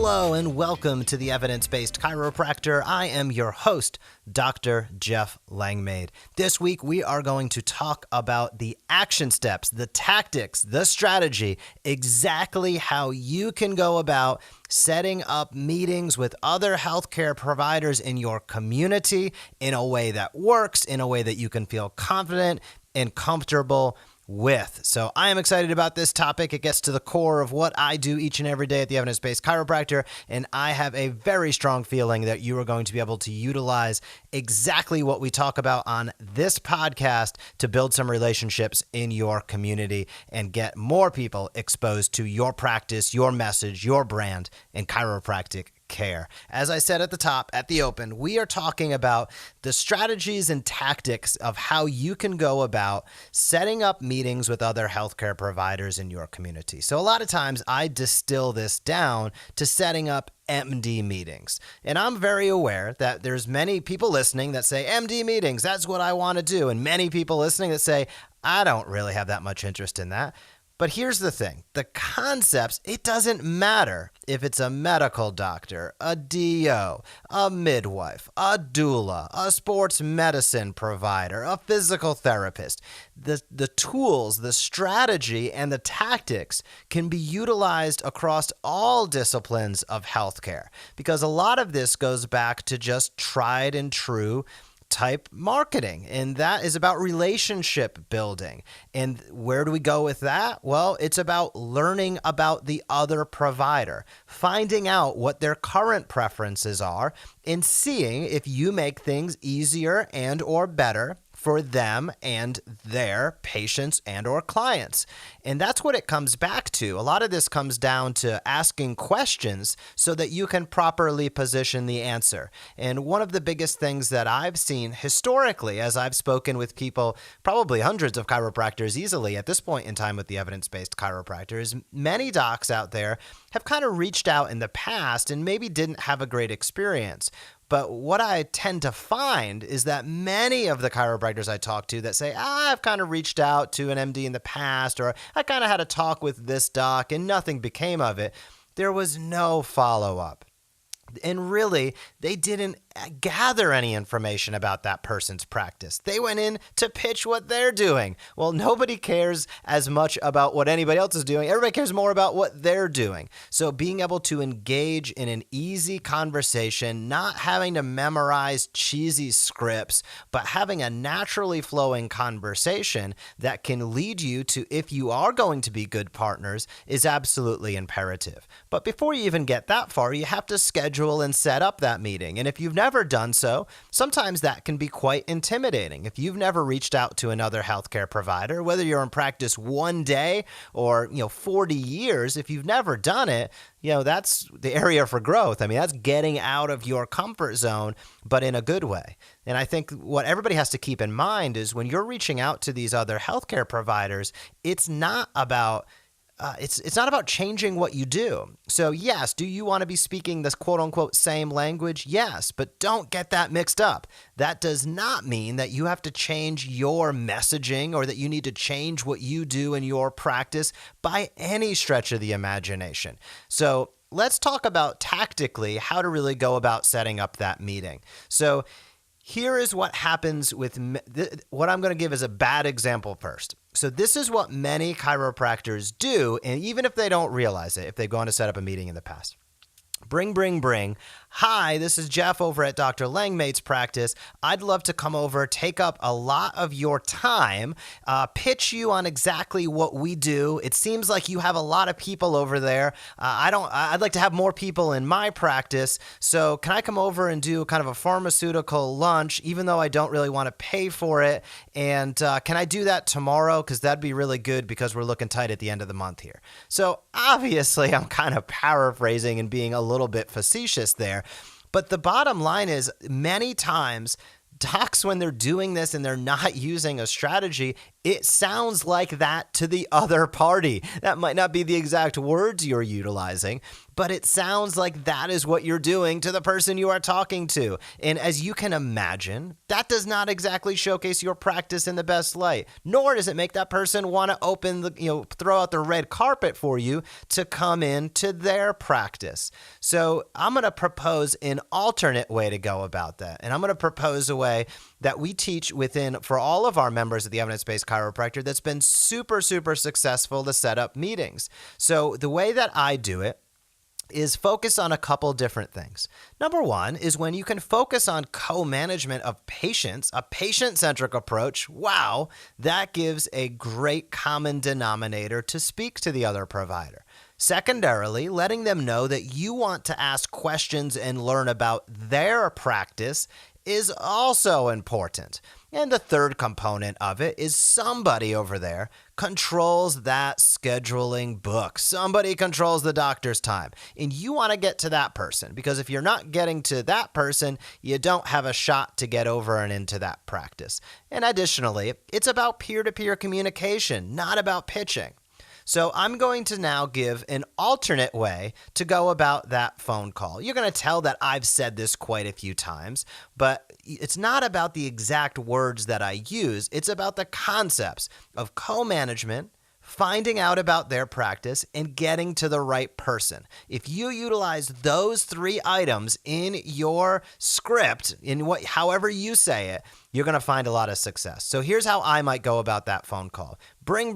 Hello and welcome to the Evidence-Based Chiropractor. I am your host, Dr. Jeff Langmaid. This week we are going to talk about the action steps, the tactics, the strategy, exactly how you can go about setting up meetings with other healthcare providers in your community in a way that works, in a way that you can feel confident and comfortable with. So I am excited about this topic. It gets to the core of what I do each and every day at the Evidence-Based Chiropractor, and I have a very strong feeling that you are going to be able to utilize exactly what we talk about on this podcast to build some relationships in your community and get more people exposed to your practice, your message, your brand, and chiropractic care. As I said at the top, at the open, we are talking about the strategies and tactics of how you can go about setting up meetings with other healthcare providers in your community. So a lot of times I distill this down to setting up MD meetings. And I'm very aware that there's many people listening that say, MD meetings, that's what I want to do. And many people listening that say, I don't really have that much interest in that. But here's the thing, the concepts, it doesn't matter if it's a medical doctor, a DO, a midwife, a doula, a sports medicine provider, a physical therapist. The tools, the strategy, and the tactics can be utilized across all disciplines of healthcare because a lot of this goes back to just tried and true type marketing, and that is about relationship building. And where do we go with that? Well, it's about learning about the other provider, finding out what their current preferences are, and seeing if you make things easier and or better for them and their patients and or clients. And that's what it comes back to. A lot of this comes down to asking questions so that you can properly position the answer. And one of the biggest things that I've seen historically, as I've spoken with people, probably hundreds of chiropractors easily at this point in time with the Evidence-Based Chiropractor, is many docs out there have kind of reached out in the past and maybe didn't have a great experience. But what I tend to find is that many of the chiropractors I talk to that say, I've kind of reached out to an MD in the past, or I kind of had a talk with this doc and nothing became of it. There was no follow-up. And really, they didn't gather any information about that person's practice. They went in to pitch what they're doing. Well, nobody cares as much about what anybody else is doing. Everybody cares more about what they're doing. So being able to engage in an easy conversation, not having to memorize cheesy scripts, but having a naturally flowing conversation that can lead you to, if you are going to be good partners, is absolutely imperative. But before you even get that far, you have to schedule and set up that meeting. And if you've never done so, sometimes that can be quite intimidating. If you've never reached out to another healthcare provider, whether you're in practice one day or 40 years, if you've never done it, that's the area for growth. I mean, that's getting out of your comfort zone, but in a good way. And I think what everybody has to keep in mind is when you're reaching out to these other healthcare providers, it's not about it's not about changing what you do. So yes, do you want to be speaking this quote unquote same language? Yes, but don't get that mixed up. That does not mean that you have to change your messaging or that you need to change what you do in your practice by any stretch of the imagination. So let's talk about tactically how to really go about setting up that meeting. So here is what happens with what I'm going to give as a bad example first. So this is what many chiropractors do, and even if they don't realize it, if they've gone to set up a meeting in the past. Bring. Hi, this is Jeff over at Dr. Langmaid's practice. I'd love to come over, take up a lot of your time, pitch you on exactly what we do. It seems like you have a lot of people over there. I'd like to have more people in my practice. So can I come over and do kind of a pharmaceutical lunch, even though I don't really want to pay for it? And can I do that tomorrow? Because that'd be really good because we're looking tight at the end of the month here. So obviously I'm kind of paraphrasing and being a little bit facetious there. But the bottom line is many times docs, when they're doing this and they're not using a strategy, it sounds like that to the other party. That might not be the exact words you're utilizing, but it sounds like that is what you're doing to the person you are talking to. And as you can imagine, that does not exactly showcase your practice in the best light, nor does it make that person want to throw out the red carpet for you to come into their practice. So I'm going to propose an alternate way to go about that. And I'm going to propose a way that we teach for all of our members of the Evidence-Based Chiropractor that's been super, super successful to set up meetings. So the way that I do it is focus on a couple different things. Number one is when you can focus on co-management of patients, a patient-centric approach. Wow, that gives a great common denominator to speak to the other provider. Secondarily, letting them know that you want to ask questions and learn about their practice is also important. And the third component of it is somebody over there controls that scheduling book. Somebody controls the doctor's time. And you want to get to that person, because if you're not getting to that person, you don't have a shot to get over and into that practice. And additionally, it's about peer-to-peer communication, not about pitching. So I'm going to now give an alternate way to go about that phone call. You're going to tell that I've said this quite a few times, but it's not about the exact words that I use. It's about the concepts of co-management, finding out about their practice, and getting to the right person. If you utilize those three items in your script, however you say it, you're going to find a lot of success. So here's how I might go about that phone call. Bring.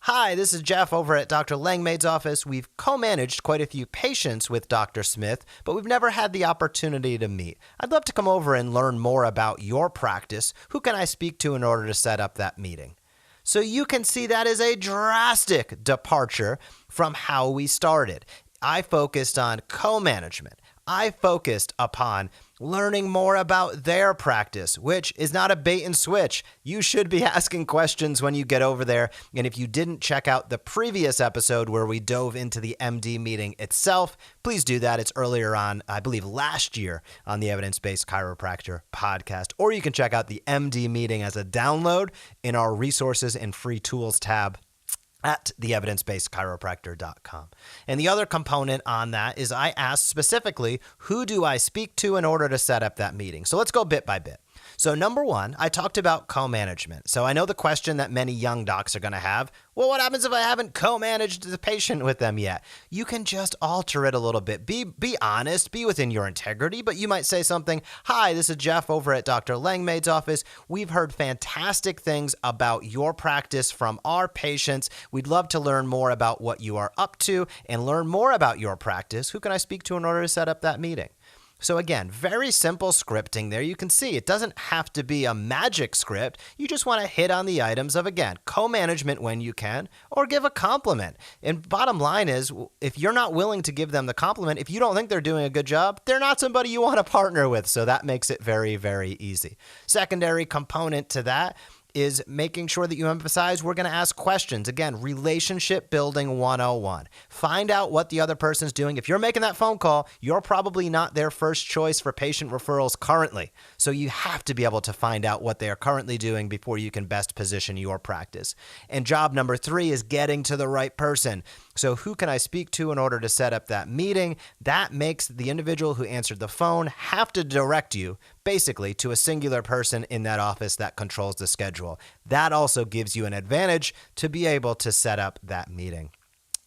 Hi, this is Jeff over at Dr. Langmaid's office. We've co-managed quite a few patients with Dr. Smith, but we've never had the opportunity to meet. I'd love to come over and learn more about your practice. Who can I speak to in order to set up that meeting? So you can see that is a drastic departure from how we started. I focused on co-management. I focused upon learning more about their practice, which is not a bait and switch. You should be asking questions when you get over there. And if you didn't check out the previous episode where we dove into the MD meeting itself, please do that. It's earlier on, I believe last year, on the Evidence-Based Chiropractor podcast. Or you can check out the MD meeting as a download in our resources and free tools tab at theevidencebasedchiropractor.com. And the other component on that is I asked specifically, who do I speak to in order to set up that meeting? So let's go bit by bit. So number one, I talked about co-management. So I know the question that many young docs are going to have, well, what happens if I haven't co-managed the patient with them yet? You can just alter it a little bit. Be honest, be within your integrity, but you might say something, hi, this is Jeff over at Dr. Langmaid's office. We've heard fantastic things about your practice from our patients. We'd love to learn more about what you are up to and learn more about your practice. Who can I speak to in order to set up that meeting? So again, very simple scripting there. You can see it doesn't have to be a magic script. You just want to hit on the items of, again, co-management when you can, or give a compliment. And bottom line is, if you're not willing to give them the compliment, if you don't think they're doing a good job, they're not somebody you want to partner with. So that makes it very, very easy. Secondary component to that is making sure that you emphasize we're going to ask questions. Again, relationship building 101. Find out what the other person's doing. If you're making that phone call, you're probably not their first choice for patient referrals currently. So you have to be able to find out what they are currently doing before you can best position your practice. And job number 3 is getting to the right person. So who can I speak to in order to set up that meeting? That makes the individual who answered the phone have to direct you basically to a singular person in that office that controls the schedule. That also gives you an advantage to be able to set up that meeting.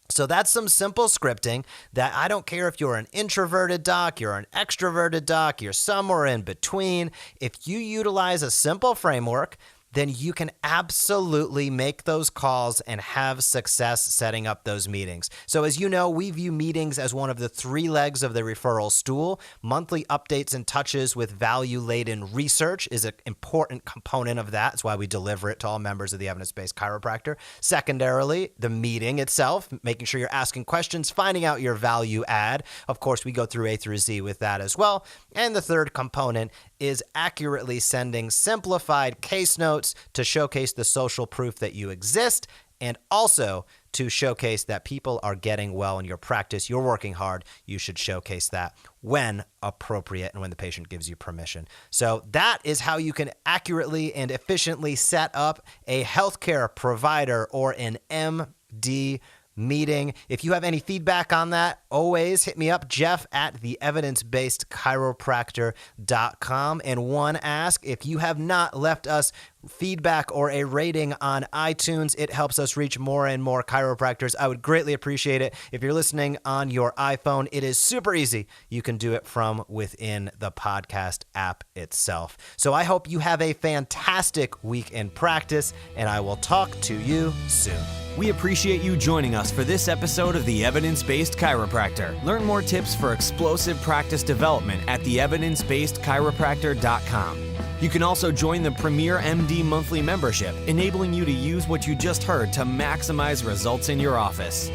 So that's some simple scripting that I don't care if you're an introverted doc, you're an extroverted doc, you're somewhere in between. If you utilize a simple framework, then you can absolutely make those calls and have success setting up those meetings. So as you know, we view meetings as one of the 3 legs of the referral stool. Monthly updates and touches with value-laden research is an important component of that. That's why we deliver it to all members of the Evidence-Based Chiropractor. Secondarily, the meeting itself, making sure you're asking questions, finding out your value add. Of course, we go through A through Z with that as well. And the third component is accurately sending simplified case notes to showcase the social proof that you exist, and also to showcase that people are getting well in your practice. You're working hard. You should showcase that when appropriate and when the patient gives you permission. So that is how you can accurately and efficiently set up a healthcare provider or an MD meeting. If you have any feedback on that, always hit me up, Jeff at theevidencebasedchiropractor.com. And one ask, if you have not left us feedback or a rating on iTunes, it helps us reach more and more chiropractors. I would greatly appreciate it. If you're listening on your iPhone, it is super easy. You can do it from within the podcast app itself. So I hope you have a fantastic week in practice, and I will talk to you soon. We appreciate you joining us for this episode of The Evidence-Based Chiropractor. Learn more tips for explosive practice development at theevidencebasedchiropractor.com. You can also join the Premier MD monthly membership, enabling you to use what you just heard to maximize results in your office.